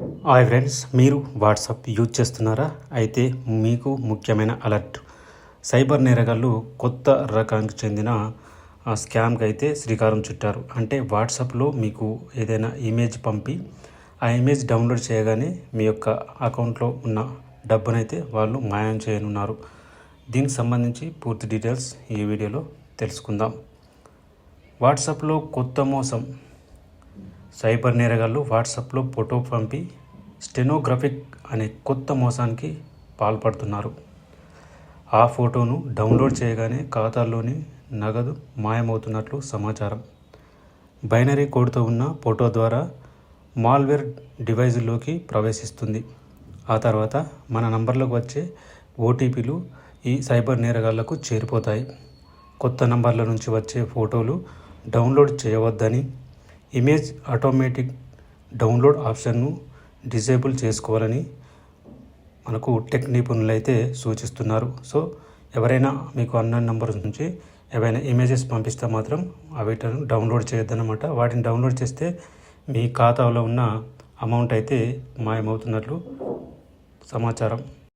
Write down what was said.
Hi friends, మీరు WhatsApp use చేస్తున్నారా? అయితే మీకు ముఖ్యమైన అలర్ట్. సైబర్ నేరగాళ్ళు కొత్త రకానికి చెందిన స్కామ్కి అయితే శ్రీకారం చుట్టారు. అంటే వాట్సాప్లో మీకు ఏదైనా ఇమేజ్ పంపి ఆ ఇమేజ్ డౌన్లోడ్ చేయగానే మీ యొక్క అకౌంట్లో ఉన్న డబ్బునైతే వాళ్ళు మాయం చేయనున్నారు. దీనికి సంబంధించి పూర్తి డీటెయిల్స్ ఈ వీడియోలో తెలుసుకుందాం. వాట్సాప్లో కొత్త మోసం. సైబర్ నేరగాళ్ళు వాట్సాప్లో ఫోటో పంపి స్టెనోగ్రఫిక్ అనే కొత్త మోసానికి పాల్పడుతున్నారు. ఆ ఫోటోను డౌన్లోడ్ చేయగానే ఖాతాల్లోని నగదు మాయమవుతున్నట్లు సమాచారం. బైనరీ కోడ్తో ఉన్న ఫోటో ద్వారా మాల్వేర్ డివైజుల్లోకి ప్రవేశిస్తుంది. ఆ తర్వాత మన నంబర్లకు వచ్చే ఓటీపీలు ఈ సైబర్ నేరగాళ్లకు చేరిపోతాయి. కొత్త నంబర్ల నుంచి వచ్చే ఫోటోలు డౌన్లోడ్ చేయవద్దని, ఇమేజ్ ఆటోమేటిక్ డౌన్లోడ్ ఆప్షన్ను డిజేబుల్ చేసుకోవాలని మనకు టెక్ నిపుణులు అయితే సూచిస్తున్నారు. సో ఎవరైనా మీకు అన్నోన్ నంబర్ నుంచి ఏవైనా ఇమేజెస్ పంపిస్తే మాత్రం వీటిని డౌన్లోడ్ చేయొద్దన్నమాట. వాటిని డౌన్లోడ్ చేస్తే మీ ఖాతాలో ఉన్న అమౌంట్ అయితే మాయమవుతున్నట్లు సమాచారం.